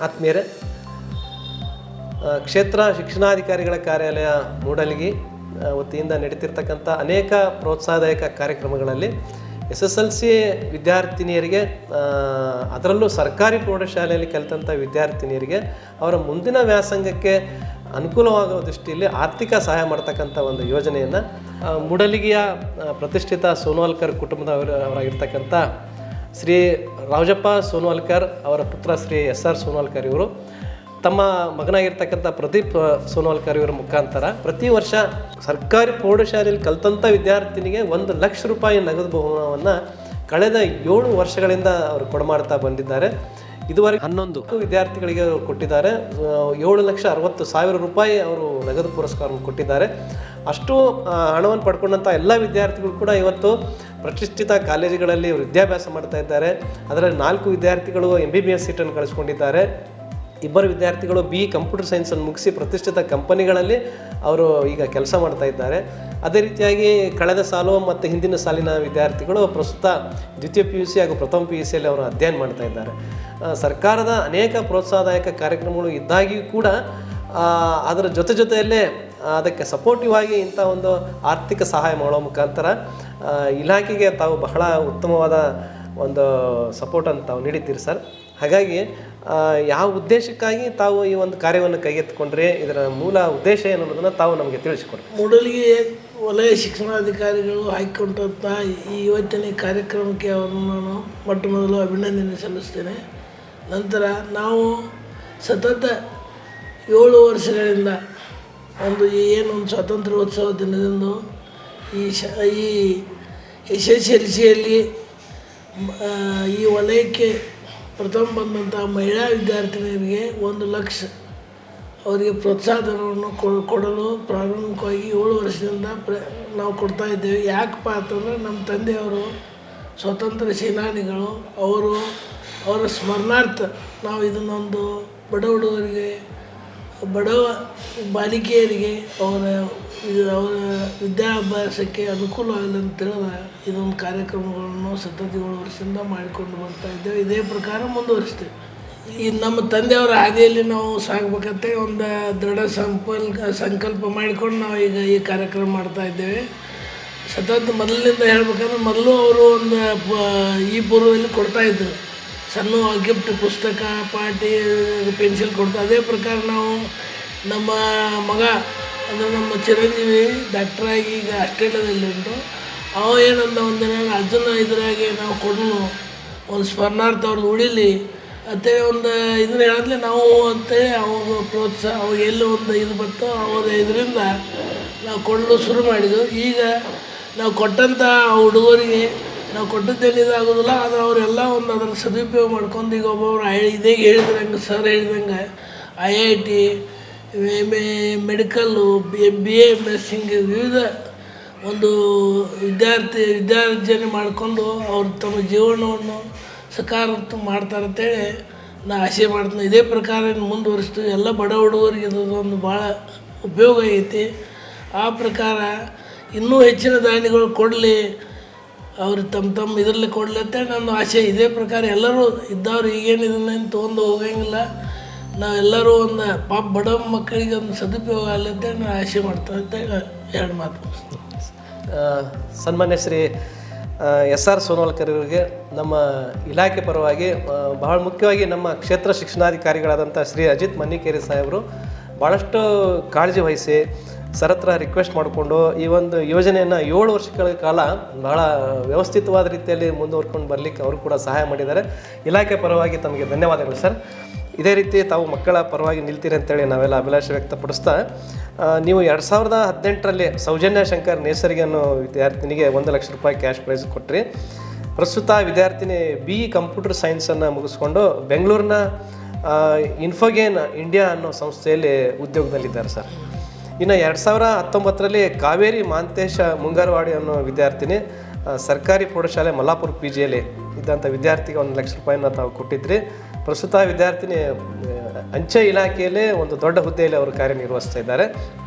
ಆತ್ಮೀಯರೇ, ಕ್ಷೇತ್ರ ಶಿಕ್ಷಣಾಧಿಕಾರಿಗಳ ಕಾರ್ಯಾಲಯ ಮೂಡಲಗಿ ವತಿಯಿಂದ ನಡೀತಿರ್ತಕ್ಕಂಥ ಅನೇಕ ಪ್ರೋತ್ಸಾಹದಾಯಕ ಕಾರ್ಯಕ್ರಮಗಳಲ್ಲಿ SSLC ವಿದ್ಯಾರ್ಥಿನಿಯರಿಗೆ, ಅದರಲ್ಲೂ ಸರ್ಕಾರಿ ಪ್ರೌಢಶಾಲೆಯಲ್ಲಿ ಕಲಿತಂಥ ವಿದ್ಯಾರ್ಥಿನಿಯರಿಗೆ ಅವರ ಮುಂದಿನ ವ್ಯಾಸಂಗಕ್ಕೆ ಅನುಕೂಲವಾಗುವ ದೃಷ್ಟಿಯಲ್ಲಿ ಆರ್ಥಿಕ ಸಹಾಯ ಮಾಡ್ತಕ್ಕಂಥ ಒಂದು ಯೋಜನೆಯನ್ನು ಮೂಡಲಗಿಯ ಪ್ರತಿಷ್ಠಿತ ಸೋನ್ವಾಲ್ಕರ್ ಕುಟುಂಬದವರಾಗಿರ್ತಕ್ಕಂಥ ಶ್ರೀ ರಾಜಪ್ಪ ಸೋನ್ವಾಲ್ಕರ್ ಅವರ ಪುತ್ರ ಶ್ರೀ SR ಸೋನ್ವಾಲ್ಕರ್ ಇವರು ತಮ್ಮ ಮಗನಾಗಿರ್ತಕ್ಕಂಥ ಪ್ರದೀಪ್ ಸೋನ್ವಾಲ್ಕರ್ ಇವರ ಮುಖಾಂತರ ಪ್ರತಿ ವರ್ಷ ಸರ್ಕಾರಿ ಪ್ರೌಢಶಾಲೆಯಲ್ಲಿ ಕಲಿತಂಥ ವಿದ್ಯಾರ್ಥಿನಿಗೆ 1 ಲಕ್ಷ ರೂಪಾಯಿ ನಗದು ಬಹುಮಾನವನ್ನು ಕಳೆದ 7 ವರ್ಷಗಳಿಂದ ಅವರು ಕೊಡಮಾಡ್ತಾ ಬಂದಿದ್ದಾರೆ. ಇದುವರೆಗೆ 11 ವಿದ್ಯಾರ್ಥಿಗಳಿಗೆ ಕೊಟ್ಟಿದ್ದಾರೆ. 7,60,000 ರೂಪಾಯಿ ಅವರು ನಗದು ಪುರಸ್ಕಾರವನ್ನು ಕೊಟ್ಟಿದ್ದಾರೆ. ಅಷ್ಟು ಹಣವನ್ನು ಪಡ್ಕೊಂಡಂಥ ಎಲ್ಲ ವಿದ್ಯಾರ್ಥಿಗಳು ಕೂಡ ಇವತ್ತು ಪ್ರತಿಷ್ಠಿತ ಕಾಲೇಜುಗಳಲ್ಲಿ ವಿದ್ಯಾಭ್ಯಾಸ ಮಾಡ್ತಾ ಇದ್ದಾರೆ. ಅದರಲ್ಲಿ 4 ವಿದ್ಯಾರ್ಥಿಗಳು MBBS ಸೀಟನ್ನು ಗಳಿಸ್ಕೊಂಡಿದ್ದಾರೆ. 2 ವಿದ್ಯಾರ್ಥಿಗಳು BE ಕಂಪ್ಯೂಟರ್ ಸೈನ್ಸನ್ನು ಮುಗಿಸಿ ಪ್ರತಿಷ್ಠಿತ ಕಂಪನಿಗಳಲ್ಲಿ ಅವರು ಈಗ ಕೆಲಸ ಮಾಡ್ತಾ ಇದ್ದಾರೆ. ಅದೇ ರೀತಿಯಾಗಿ ಕಳೆದ ಸಾಲು ಮತ್ತು ಹಿಂದಿನ ಸಾಲಿನ ವಿದ್ಯಾರ್ಥಿಗಳು ಪ್ರಸ್ತುತ ದ್ವಿತೀಯ PUC ಹಾಗೂ ಪ್ರಥಮ PUCಯಲ್ಲಿ ಅವರು ಅಧ್ಯಯನ ಮಾಡ್ತಾ ಇದ್ದಾರೆ. ಸರ್ಕಾರದ ಅನೇಕ ಪ್ರೋತ್ಸಾಹದಾಯಕ ಕಾರ್ಯಕ್ರಮಗಳು ಇದ್ದಾಗಿಯೂ ಕೂಡ ಅದರ ಜೊತೆಯಲ್ಲೇ ಅದಕ್ಕೆ ಸಪೋರ್ಟಿವ್ ಆಗಿ ಇಂಥ ಒಂದು ಆರ್ಥಿಕ ಸಹಾಯ ಮಾಡೋ ಮುಖಾಂತರ ಇಲಾಖೆಗೆ ತಾವು ಬಹಳ ಉತ್ತಮವಾದ ಒಂದು ಸಪೋರ್ಟನ್ನು ತಾವು ನೀಡಿದ್ದೀರಿ ಸರ್. ಹಾಗಾಗಿ ಯಾವ ಉದ್ದೇಶಕ್ಕಾಗಿ ತಾವು ಈ ಒಂದು ಕಾರ್ಯವನ್ನು ಕೈಗೆತ್ತಿಕೊಂಡ್ರೆ, ಇದರ ಮೂಲ ಉದ್ದೇಶ ಏನು ಅನ್ನೋದನ್ನು ತಾವು ನಮಗೆ ತಿಳಿಸಿಕೊಡಿ. ಮೂಡಲಗಿ ವಲಯ ಶಿಕ್ಷಣಾಧಿಕಾರಿಗಳು ಹಾಕಿಕೊಂಡಂಥ ಈ ಇವತ್ತಿನ ಕಾರ್ಯಕ್ರಮಕ್ಕೆ ಅವರನ್ನು ನಾನು ಮೊದಲು ಅಭಿನಂದನೆ ಸಲ್ಲಿಸ್ತೇನೆ. ನಂತರ ನಾವು ಸತತ 7 ವರ್ಷಗಳಿಂದ ಒಂದು ಸ್ವಾತಂತ್ರ್ಯೋತ್ಸವ ದಿನದಂದು ಈ SSLCಯಲ್ಲಿ ಈ ವಲಯಕ್ಕೆ ಪ್ರಥಮ ಬಂದಂಥ ಮಹಿಳಾ ವಿದ್ಯಾರ್ಥಿನಿಯರಿಗೆ 1 ಲಕ್ಷ ಅವರಿಗೆ ಪ್ರೋತ್ಸಾಹಧನವನ್ನು ಕೊಡಲು ಪ್ರಾರಂಭಿಕವಾಗಿ 7 ವರ್ಷದಿಂದ ನಾವು ಕೊಡ್ತಾ ಇದ್ದೇವೆ. ಯಾಕಪ್ಪ ಅಂತಂದರೆ ನಮ್ಮ ತಂದೆಯವರು ಸ್ವಾತಂತ್ರ್ಯ ಸೇನಾನಿಗಳು, ಅವರ ಸ್ಮರಣಾರ್ಥ ನಾವು ಇದನ್ನೊಂದು ಬಡ ಹುಡುಗರಿಗೆ, ಬಡ ಬಾಲಿಕೆಯರಿಗೆ ಅವರ ವಿದ್ಯಾಭ್ಯಾಸಕ್ಕೆ ಅನುಕೂಲ ಆಗಲಿ ಅಂತ ಹೇಳಿದ ಇದೊಂದು ಕಾರ್ಯಕ್ರಮಗಳನ್ನು ಸತತ 7 ವರ್ಷದಿಂದ ಮಾಡಿಕೊಂಡು ಬರ್ತಾ ಇದ್ದೇವೆ. ಇದೇ ಪ್ರಕಾರ ಮುಂದುವರಿಸ್ತೇವೆ. ಈ ನಮ್ಮ ತಂದೆಯವರ ಹಾದಿಯಲ್ಲಿ ನಾವು ಸಾಗಬೇಕಂತ ಒಂದು ದೃಢ ಸಂಕಲ್ಪ ಮಾಡಿಕೊಂಡು ನಾವು ಈಗ ಈ ಕಾರ್ಯಕ್ರಮ ಮಾಡ್ತಾ ಇದ್ದೇವೆ. ಸತತ ಮೊದಲಿನಿಂದ ಹೇಳ್ಬೇಕಂದ್ರೆ ಮೊದಲು ಅವರು ಒಂದು ಈ ಪೂರ್ವದಲ್ಲಿ ಕೊಡ್ತಾಯಿದ್ರು, ಸಣ್ಣ ಗಿಫ್ಟ್, ಪುಸ್ತಕ, ಪಾಟಿ, ಪೆನ್ಸಿಲ್ ಕೊಡ್ತಾ. ಅದೇ ಪ್ರಕಾರ ನಾವು ನಮ್ಮ ಮಗ ಅಂದರೆ ನಮ್ಮ ಚಿರಂಜೀವಿ ಡಾಕ್ಟ್ರಾಗಿ ಈಗ ಆಸ್ಟ್ರೇಲಿಯಾದಲ್ಲಿ ಉಂಟು. ಅವ ಏನಂದ ಒಂದಿನ ಅದನ್ನು ಇದರಾಗಿ ನಾವು ಕೊಡಲು ಒಂದು ಸ್ಮರಣಾರ್ಥ ಅವ್ರದ್ದು ಉಳಿಲಿ ಅಂತೇಳಿ ಒಂದು ಇದನ್ನ ಹೇಳಿದ್ಲೆ ನಾವು ಅಂತೇಳಿ ಅವಾಗ ಪ್ರೋತ್ಸಾಹ, ಅವಾಗ ಎಲ್ಲಿ ಒಂದು ಇದು ಬಂತು ಅವರ ಇದರಿಂದ ನಾವು ಕೊಡಲು ಶುರು ಮಾಡಿದ್ವು. ಈಗ ನಾವು ಕೊಟ್ಟಂಥ ಹುಡುಗರಿಗೆ ನಾವು ಕೊಟ್ಟದ್ದೇನಿದಾಗೋದಿಲ್ಲ, ಆದರೆ ಅವರೆಲ್ಲ ಒಂದು ಅದರ ಸದುಪಯೋಗ ಮಾಡ್ಕೊಂಡು ಈಗ ಒಬ್ಬೊಬ್ರು ಇದೇ ಹೇಳಿದಂಗೆ ಸರ್ ಹೇಳಿದಂಗೆ IIT, ಮೆಡಿಕಲ್ಲು, BA ನರ್ಸಿಂಗ್, ವಿವಿಧ ಒಂದು ವಿದ್ಯಾರ್ಜನೆ ಮಾಡಿಕೊಂಡು ಅವರು ತಮ್ಮ ಜೀವನವನ್ನು ಸಕಾರಾತ್ಮಕ ಮಾಡ್ತಾರೆ ಅಂತೇಳಿ ನಾನು ಆಸೆ ಮಾಡ್ತೀನಿ. ಇದೇ ಪ್ರಕಾರ ಮುಂದುವರಿಸ್ತೀವಿ. ಎಲ್ಲ ಬಡ ಹುಡುಗರಿಗೆ ಇದೊಂದು ಭಾಳ ಉಪಯೋಗ ಐತಿ. ಆ ಪ್ರಕಾರ ಇನ್ನೂ ಹೆಚ್ಚಿನ ದಾನಿಗಳು ಕೊಡಲಿ, ಅವರು ತಮ್ಮ ಇದರಲ್ಲಿ ಕೊಡಲಿ ಅಂತೇಳಿ ನನ್ನ ಆಸೆ. ಇದೇ ಪ್ರಕಾರ ಎಲ್ಲರೂ ಇದ್ದವ್ರು ಈಗೇನು ಇದನ್ನೇನು ತೊಗೊಂಡು ಹೋಗಂಗಿಲ್ಲ, ನಾವೆಲ್ಲರೂ ಒಂದು ಬಡ ಮಕ್ಕಳಿಗೆ ಒಂದು ಸದುಪಯೋಗ ಆಗಲಿ ಅಂತೇಳಿ ನಾನು ಆಸೆ ಮಾಡ್ತಾರೆ ಅಂತೇಳಿ 2 ಮಾತು. ಸನ್ಮಾನ್ಯ ಶ್ರೀ SR ಸೋನ್ವಾಲ್ಕರ್ ಅವರಿಗೆ ನಮ್ಮ ಇಲಾಖೆ ಪರವಾಗಿ, ಬಹಳ ಮುಖ್ಯವಾಗಿ ನಮ್ಮ ಕ್ಷೇತ್ರ ಶಿಕ್ಷಣಾಧಿಕಾರಿಗಳಾದಂಥ ಶ್ರೀ ಅಜಿತ್ ಮನ್ನಿಕೇರಿ ಸಾಹೇಬರು ಭಾಳಷ್ಟು ಕಾಳಜಿ ವಹಿಸಿ ಸರ್ ಹತ್ರ ರಿಕ್ವೆಸ್ಟ್ ಮಾಡಿಕೊಂಡು ಈ ಒಂದು ಯೋಜನೆಯನ್ನು 7 ವರ್ಷಗಳ ಕಾಲ ಭಾಳ ವ್ಯವಸ್ಥಿತವಾದ ರೀತಿಯಲ್ಲಿ ಮುಂದುವರ್ಕೊಂಡು ಬರಲಿಕ್ಕೆ ಅವರು ಕೂಡ ಸಹಾಯ ಮಾಡಿದ್ದಾರೆ. ಇಲಾಖೆ ಪರವಾಗಿ ತಮಗೆ ಧನ್ಯವಾದಗಳು ಸರ್. ಇದೇ ರೀತಿ ತಾವು ಮಕ್ಕಳ ಪರವಾಗಿ ನಿಲ್ತೀರಿ ಅಂತೇಳಿ ನಾವೆಲ್ಲ ಅಭಿಲಾಷೆ ವ್ಯಕ್ತಪಡಿಸ್ತಾ, ನೀವು 2018ರಲ್ಲಿ ಸೌಜನ್ಯ ಶಂಕರ್ ನೇಸರಿಗೆ ಅನ್ನೋ ವಿದ್ಯಾರ್ಥಿನಿಗೆ 1 ಲಕ್ಷ ರೂಪಾಯಿ ಕ್ಯಾಶ್ ಪ್ರೈಸ್ ಕೊಟ್ಟರೆ, ಪ್ರಸ್ತುತ ವಿದ್ಯಾರ್ಥಿನಿ BE ಕಂಪ್ಯೂಟರ್ ಸೈನ್ಸನ್ನು ಮುಗಿಸ್ಕೊಂಡು ಬೆಂಗಳೂರಿನ ಇನ್ಫೋಗೇನ್ ಇಂಡಿಯಾ ಅನ್ನೋ ಸಂಸ್ಥೆಯಲ್ಲಿ ಉದ್ಯೋಗದಲ್ಲಿದ್ದಾರೆ ಸರ್. ಇನ್ನು 2019ರಲ್ಲಿ ಕಾವೇರಿ ಮಾಂತೇಶ ಮುಂಗಾರವಾಡಿ ಅನ್ನೋ ವಿದ್ಯಾರ್ಥಿನಿ ಸರ್ಕಾರಿ ಪ್ರೌಢಶಾಲೆ ಮಲ್ಲಾಪುರ PGಯಲ್ಲಿ ಇದ್ದಂಥ ವಿದ್ಯಾರ್ಥಿಗೆ 1 ಲಕ್ಷ ರೂಪಾಯಿನ ತಾವು ಕೊಟ್ಟಿದ್ರಿ. ಪ್ರಸ್ತುತ ವಿದ್ಯಾರ್ಥಿನಿ ಅಂಚೆ ಇಲಾಖೆಯಲ್ಲೇ ಒಂದು ದೊಡ್ಡ ಹುದ್ದೆಯಲ್ಲಿ ಅವರು ಕಾರ್ಯನಿರ್ವಹಿಸ್ತಾ ಇದ್ದಾರೆ.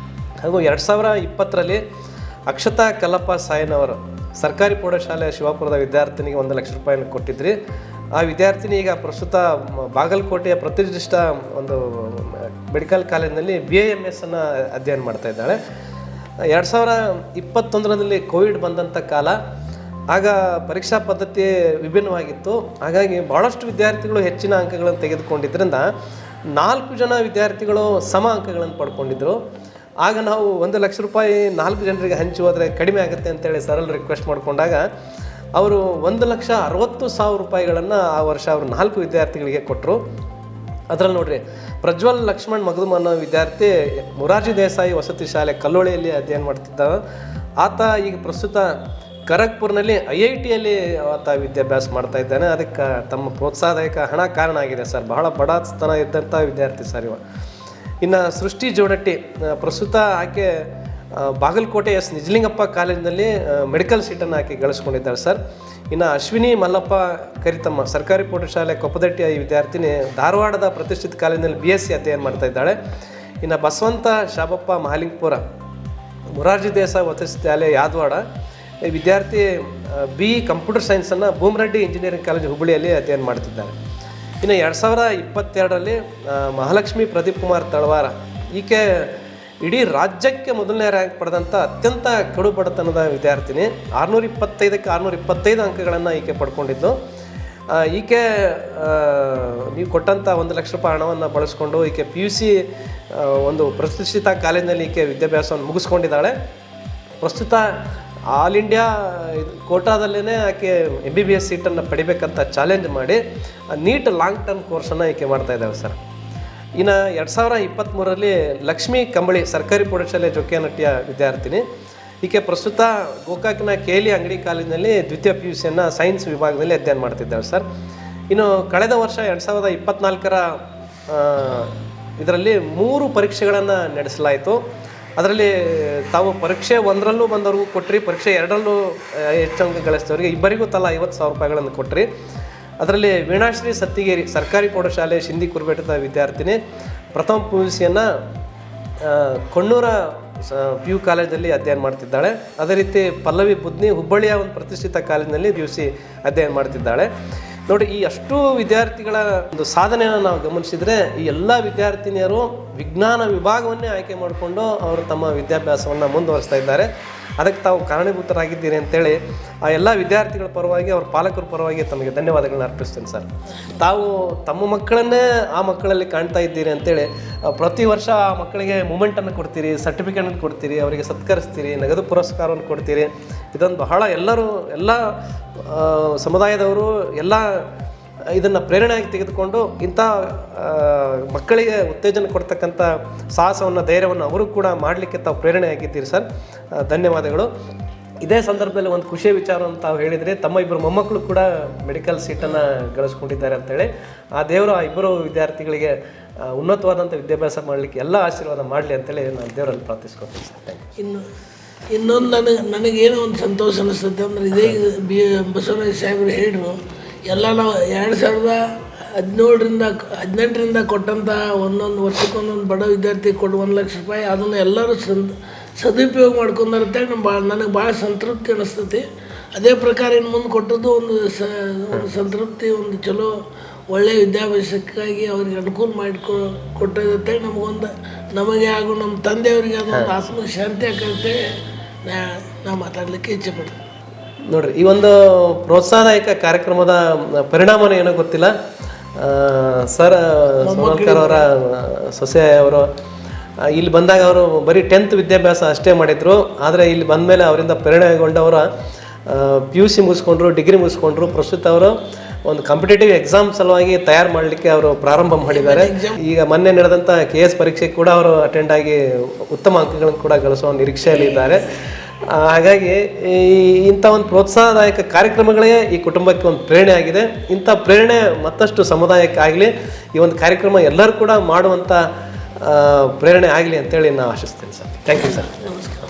ಹಾಗೂ 2020ರಲ್ಲಿ ಅಕ್ಷತಾ ಕಲ್ಲಪ್ಪ ಸಾಯನವರು ಸರ್ಕಾರಿ ಪ್ರೌಢಶಾಲೆ ಶಿವಾಪುರದ ವಿದ್ಯಾರ್ಥಿನಿಗೆ 1 ಲಕ್ಷ ರೂಪಾಯಿನ ಕೊಟ್ಟಿದ್ರಿ. ಆ ವಿದ್ಯಾರ್ಥಿನಿ ಈಗ ಪ್ರಸ್ತುತ ಬಾಗಲಕೋಟೆಯ ಪ್ರತಿಷ್ಠಿತ ಒಂದು ಮೆಡಿಕಲ್ ಕಾಲೇಜಿನಲ್ಲಿ BAMS ಅನ್ನು ಅಧ್ಯಯನ ಮಾಡ್ತಾ ಇದ್ದಾಳೆ. 2021ರಲ್ಲಿ ಕೋವಿಡ್ ಬಂದಂಥ ಕಾಲ. ಆಗ ಪರೀಕ್ಷಾ ಪದ್ಧತಿ ವಿಭಿನ್ನವಾಗಿತ್ತು. ಹಾಗಾಗಿ ಭಾಳಷ್ಟು ವಿದ್ಯಾರ್ಥಿಗಳು ಹೆಚ್ಚಿನ ಅಂಕಗಳನ್ನು ತೆಗೆದುಕೊಂಡಿದ್ದರಿಂದ 4 ಜನ ವಿದ್ಯಾರ್ಥಿಗಳು ಸಮ ಅಂಕಗಳನ್ನು ಪಡ್ಕೊಂಡಿದ್ದರು. ಆಗ ನಾವು 1 ಲಕ್ಷ ರೂಪಾಯಿ 4 ಜನರಿಗೆ ಹಂಚಿ ಹೋದರೆ ಕಡಿಮೆ ಆಗುತ್ತೆ ಅಂತೇಳಿ ಸರಳ ರಿಕ್ವೆಸ್ಟ್ ಮಾಡಿಕೊಂಡಾಗ ಅವರು 1,60,000 ರೂಪಾಯಿಗಳನ್ನು ಆ ವರ್ಷ ಅವರು 4 ವಿದ್ಯಾರ್ಥಿಗಳಿಗೆ ಕೊಟ್ಟರು. ಅದರಲ್ಲಿ ನೋಡ್ರಿ, ಪ್ರಜ್ವಲ್ ಲಕ್ಷ್ಮಣ್ ಮಗದುಮ್ ಅನ್ನೋ ವಿದ್ಯಾರ್ಥಿ ಮೊರಾರ್ಜಿ ದೇಸಾಯಿ ವಸತಿ ಶಾಲೆ ಕಲ್ಲೋಳಿಯಲ್ಲಿ ಅಧ್ಯಯನ ಮಾಡ್ತಿದ್ದ. ಆತ ಈಗ ಪ್ರಸ್ತುತ ಖರಗ್ಪುರ್ನಲ್ಲಿ IITಯಲ್ಲಿ ಆತ ವಿದ್ಯಾಭ್ಯಾಸ ಮಾಡ್ತಾ ಇದ್ದಾನೆ. ಅದಕ್ಕೆ ತಮ್ಮ ಪ್ರೋತ್ಸಾಹದಾಯಕ ಹಣ ಕಾರಣ ಆಗಿದೆ ಸರ್. ಬಹಳ ಬಡತನ ಇದ್ದಂಥ ವಿದ್ಯಾರ್ಥಿ ಸರ್ ಇವ. ಇನ್ನು ಸೃಷ್ಟಿ ಜೋಡಟ್ಟಿ ಪ್ರಸ್ತುತ ಆಕೆ ಬಾಗಲಕೋಟೆ ನಿಜಲಿಂಗಪ್ಪ ಕಾಲೇಜಿನಲ್ಲಿ ಮೆಡಿಕಲ್ ಸೀಟನ್ನು ಆಕೆ ಗಳಿಸ್ಕೊಂಡಿದ್ದಾಳೆ ಸರ್. ಇನ್ನು ಅಶ್ವಿನಿ ಮಲ್ಲಪ್ಪ ಕರಿತಮ್ಮ ಸರ್ಕಾರಿ ಪ್ರೌಢಶಾಲೆ ಕೊಪ್ಪದಟ್ಟಿಯ ಈ ವಿದ್ಯಾರ್ಥಿನಿ ಧಾರವಾಡದ ಪ್ರತಿಷ್ಠಿತ ಕಾಲೇಜಿನಲ್ಲಿ BSc ಅಧ್ಯಯನ ಮಾಡ್ತಾ ಇದ್ದಾಳೆ. ಇನ್ನು ಬಸವಂತ ಶಾಬಪ್ಪ ಮಹಾಲಿಂಗಪುರ ಮೊರಾರ್ಜಿ ದೇಸಾಯಿ ವಸತಿ ಶಾಲೆ ಯಾದವಾಡ ಈ ವಿದ್ಯಾರ್ಥಿ BE ಕಂಪ್ಯೂಟರ್ ಸೈನ್ಸನ್ನು ಭೂಮರೆಡ್ಡಿ ಇಂಜಿನಿಯರಿಂಗ್ ಕಾಲೇಜ್ ಹುಬ್ಬಳ್ಳಿಯಲ್ಲಿ ಅಧ್ಯಯನ ಮಾಡ್ತಿದ್ದಾರೆ. ಇನ್ನು 2022ರಲ್ಲಿ ಮಹಾಲಕ್ಷ್ಮಿ ಪ್ರದೀಪ್ ಕುಮಾರ್ ತಳವಾರ ಈಕೆ ಇಡೀ ರಾಜ್ಯಕ್ಕೆ ಮೊದಲನೇ ರ್ಯಾಂಕ್ ಪಡೆದಂಥ ಅತ್ಯಂತ ಕಡು ಬಡತನದ ವಿದ್ಯಾರ್ಥಿನಿ. 625ಕ್ಕೆ 625 ಅಂಕಗಳನ್ನು ಈಕೆ ಪಡ್ಕೊಂಡಿದ್ದು. ಈಕೆ ನೀವು ಕೊಟ್ಟಂಥ 1 ಲಕ್ಷ ರೂಪಾಯಿ ಹಣವನ್ನು ಬಳಸ್ಕೊಂಡು ಈಕೆ PUC ಒಂದು ಪ್ರತಿಷ್ಠಿತ ಕಾಲೇಜಿನಲ್ಲಿ ಈಕೆ ವಿದ್ಯಾಭ್ಯಾಸವನ್ನು ಮುಗಿಸ್ಕೊಂಡಿದ್ದಾಳೆ. ಪ್ರಸ್ತುತ ಆಲ್ ಇಂಡಿಯಾ ಕೋಟಾದಲ್ಲೇ ಆಕೆ MBBS ಸೀಟನ್ನು ಪಡಿಬೇಕಂತ ಚಾಲೆಂಜ್ ಮಾಡಿ ನೀಟ್ ಲಾಂಗ್ ಟರ್ಮ್ ಕೋರ್ಸನ್ನು ಈಕೆ ಮಾಡ್ತಾ ಇದ್ದಾವೆ ಸರ್. ಇನ್ನು 2023ರಲ್ಲಿ ಲಕ್ಷ್ಮೀ ಕಂಬಳಿ ಸರ್ಕಾರಿ ಪ್ರೌಢಶಾಲೆ ಜೊಕ್ಯಾನಟ್ಟಿಯ ವಿದ್ಯಾರ್ಥಿನಿ. ಈಕೆ ಪ್ರಸ್ತುತ ಗೋಕಾಕ್ನ KLE ಅಂಗಡಿ ಕಾಲೇಜಿನಲ್ಲಿ ದ್ವಿತೀಯ PUCಯನ್ನು ಸೈನ್ಸ್ ವಿಭಾಗದಲ್ಲಿ ಅಧ್ಯಯನ ಮಾಡ್ತಿದ್ದಾಳೆ ಸರ್. ಇನ್ನು ಕಳೆದ ವರ್ಷ 2024ರ ಇದರಲ್ಲಿ 3 ಪರೀಕ್ಷೆಗಳನ್ನು ನಡೆಸಲಾಯಿತು. ಅದರಲ್ಲಿ ತಾವು ಪರೀಕ್ಷೆ 1ರಲ್ಲೂ ಬಂದವ್ರಿಗೂ ಕೊಟ್ರಿ, ಪರೀಕ್ಷೆ 2ರಲ್ಲೂ ಹೆಚ್ಚು ಅಂಕ ಗಳಿಸಿದವರಿಗೆ ಇಬ್ಬರಿಗೂ ತಲಾ 50,000 ರೂಪಾಯಿಗಳನ್ನು ಕೊಟ್ರಿ. ಅದರಲ್ಲಿ ವೀಣಾಶ್ರೀ ಸತ್ತಿಗೇರಿ ಸರ್ಕಾರಿ ಪ್ರೌಢಶಾಲೆ ಶಿಂದಿ ಕುರುಬೇಟದ ವಿದ್ಯಾರ್ಥಿನಿ ಪ್ರಥಮ PUCಯನ್ನು ಕೊಣ್ಣೂರ PU ಕಾಲೇಜಲ್ಲಿ ಅಧ್ಯಯನ ಮಾಡ್ತಿದ್ದಾಳೆ. ಅದೇ ರೀತಿ ಪಲ್ಲವಿ ಬುದ್ನಿ ಹುಬ್ಬಳ್ಳಿಯ ಒಂದು ಪ್ರತಿಷ್ಠಿತ ಕಾಲೇಜಿನಲ್ಲಿ PUC ಅಧ್ಯಯನ ಮಾಡ್ತಿದ್ದಾಳೆ. ನೋಡಿ, ಈ ಅಷ್ಟು ವಿದ್ಯಾರ್ಥಿಗಳ ಒಂದು ಸಾಧನೆಯನ್ನು ನಾವು ಗಮನಿಸಿದರೆ ಈ ಎಲ್ಲ ವಿದ್ಯಾರ್ಥಿನಿಯರು ವಿಜ್ಞಾನ ವಿಭಾಗವನ್ನೇ ಆಯ್ಕೆ ಮಾಡಿಕೊಂಡು ಅವರು ತಮ್ಮ ವಿದ್ಯಾಭ್ಯಾಸವನ್ನು ಮುಂದುವರಿಸ್ತಾ ಇದ್ದಾರೆ. ಅದಕ್ಕೆ ತಾವು ಕಾರಣೀಭೂತರಾಗಿದ್ದೀರಿ ಅಂತೇಳಿ ಆ ಎಲ್ಲ ವಿದ್ಯಾರ್ಥಿಗಳ ಪರವಾಗಿ ಅವ್ರ ಪಾಲಕರ ಪರವಾಗಿ ತಮಗೆ ಧನ್ಯವಾದಗಳನ್ನ ಅರ್ಪಿಸ್ತೇನೆ ಸರ್. ತಾವು ತಮ್ಮ ಮಕ್ಕಳನ್ನೇ ಆ ಮಕ್ಕಳಲ್ಲಿ ಕಾಣ್ತಾ ಇದ್ದೀರಿ ಅಂತೇಳಿ ಪ್ರತಿ ವರ್ಷ ಆ ಮಕ್ಕಳಿಗೆ ಮೂಮೆಂಟನ್ನು ಕೊಡ್ತೀರಿ, ಸರ್ಟಿಫಿಕೇಟನ್ನು ಕೊಡ್ತೀರಿ, ಅವರಿಗೆ ಸತ್ಕರಿಸ್ತೀರಿ, ನಗದು ಪುರಸ್ಕಾರವನ್ನು ಕೊಡ್ತೀರಿ. ಇದೊಂದು ಬಹಳ ಎಲ್ಲ ಸಮುದಾಯದವರು ಎಲ್ಲ ಇದನ್ನು ಪ್ರೇರಣೆಯಾಗಿ ತೆಗೆದುಕೊಂಡು ಇಂಥ ಮಕ್ಕಳಿಗೆ ಉತ್ತೇಜನ ಕೊಡ್ತಕ್ಕಂಥ ಸಾಹಸವನ್ನು ಧೈರ್ಯವನ್ನು ಅವರು ಕೂಡ ಮಾಡಲಿಕ್ಕೆ ತಾವು ಪ್ರೇರಣೆಯಾಗಿದ್ದೀರಿ ಸರ್. ಧನ್ಯವಾದಗಳು. ಇದೇ ಸಂದರ್ಭದಲ್ಲಿ ಒಂದು ಖುಷಿಯ ವಿಚಾರ ಅಂತ ತಾವು ಹೇಳಿದರೆ, ತಮ್ಮ 2 ಮೊಮ್ಮಕ್ಕಳು ಕೂಡ ಮೆಡಿಕಲ್ ಸೀಟನ್ನು ಗಳಿಸ್ಕೊಂಡಿದ್ದಾರೆ ಅಂತೇಳಿ. ಆ ದೇವರು ಆ 2 ವಿದ್ಯಾರ್ಥಿಗಳಿಗೆ ಉನ್ನತವಾದಂಥ ವಿದ್ಯಾಭ್ಯಾಸ ಮಾಡಲಿಕ್ಕೆ ಎಲ್ಲ ಆಶೀರ್ವಾದ ಮಾಡಲಿ ಅಂತೇಳಿ ನಾನು ದೇವರಲ್ಲಿ ಪ್ರಾರ್ಥಿಸ್ಕೊತೀನಿ ಸರ್. Thank you. ಇನ್ನೊಂದು ನನಗೇನೋ ಒಂದು ಸಂತೋಷ ಅನಿಸುತ್ತೆ ಅಂದರೆ, ಇದೇ ಬಸವರಾಜ ಸಾಹೇಬರು ಹೇಳಿದ್ರು, ಎಲ್ಲ ನಾವು 2017ರಿಂದ 18ರಿಂದ ಕೊಟ್ಟಂಥ ಒಂದೊಂದು ವರ್ಷಕ್ಕೊಂದೊಂದು ಬಡ ವಿದ್ಯಾರ್ಥಿ ಕೊಟ್ಟು 1 ಲಕ್ಷ ರೂಪಾಯಿ ಅದನ್ನು ಎಲ್ಲರೂ ಸದುಪಯೋಗ ಮಾಡ್ಕೊಂಡಾರೆ ಅಂತೇಳಿ ನನಗೆ ಭಾಳ ಸಂತೃಪ್ತಿ ಅನ್ನಿಸ್ತೈತಿ. ಅದೇ ಪ್ರಕಾರ ಇನ್ನು ಮುಂದೆ ಕೊಟ್ಟದ್ದು ಒಂದು ಸಂತೃಪ್ತಿ, ಒಂದು ಚಲೋ ಒಳ್ಳೆಯ ವಿದ್ಯಾಭ್ಯಾಸಕ್ಕಾಗಿ ಅವ್ರಿಗೆ ಅನುಕೂಲ ಕೊಟ್ಟದಂತೆ ನಮಗೆ ಹಾಗೂ ನಮ್ಮ ತಂದೆಯವರಿಗೆ ಅದೊಂದು ಆತ್ಮ ಶಾಂತಿ ಆಗುತ್ತೆ. ನಾ ಮಾತಾಡಲಿಕ್ಕೆ ಇಚ್ಛೆ ಪಡ್ತೀನಿ. ನೋಡ್ರಿ, ಈ ಒಂದು ಪ್ರೋತ್ಸಾಹದಾಯಕ ಕಾರ್ಯಕ್ರಮದ ಪರಿಣಾಮನ ಏನೋ ಗೊತ್ತಿಲ್ಲ. ಸರ್ ಸೋನಲ್ಕರ್ ಅವರ ಸೊಸೆ ಅವರು ಇಲ್ಲಿ ಬಂದಾಗ ಅವರು ಬರೀ 10th ವಿದ್ಯಾಭ್ಯಾಸ ಅಷ್ಟೇ ಮಾಡಿದರು. ಆದರೆ ಇಲ್ಲಿ ಬಂದ ಮೇಲೆ ಅವರಿಂದ ಪ್ರೇರಣೆಗೊಂಡವರು PUC ಮುಗಿಸ್ಕೊಂಡ್ರು, ಡಿಗ್ರಿ ಮುಗಿಸ್ಕೊಂಡ್ರು. ಪ್ರಸ್ತುತ ಅವರು ಒಂದು ಕಾಂಪಿಟೇಟಿವ್ ಎಕ್ಸಾಮ್ ಸಲುವಾಗಿ ತಯಾರು ಮಾಡಲಿಕ್ಕೆ ಅವರು ಪ್ರಾರಂಭ ಮಾಡಿದ್ದಾರೆ. ಈಗ ಮೊನ್ನೆ ನಡೆದಂಥ KS ಪರೀಕ್ಷೆ ಕೂಡ ಅವರು ಅಟೆಂಡ್ ಆಗಿ ಉತ್ತಮ ಅಂಕಗಳನ್ನು ಕೂಡ ಗಳಿಸುವ ನಿರೀಕ್ಷೆಯಲ್ಲಿ ಇದ್ದಾರೆ. ಹಾಗಾಗಿ ಇಂಥ ಒಂದು ಪ್ರೋತ್ಸಾಹದಾಯಕ ಕಾರ್ಯಕ್ರಮಗಳೇ ಈ ಕುಟುಂಬಕ್ಕೆ ಒಂದು ಪ್ರೇರಣೆ ಆಗಿದೆ. ಇಂಥ ಪ್ರೇರಣೆ ಮತ್ತಷ್ಟು ಸಮುದಾಯಕ್ಕಾಗಲಿ, ಈ ಒಂದು ಕಾರ್ಯಕ್ರಮ ಎಲ್ಲರೂ ಕೂಡ ಮಾಡುವಂಥ ಪ್ರೇರಣೆ ಆಗಲಿ ಅಂತೇಳಿ ನಾನು ಆಶಿಸ್ತೇನೆ ಸರ್. Thank you sir. ನಮಸ್ಕಾರ.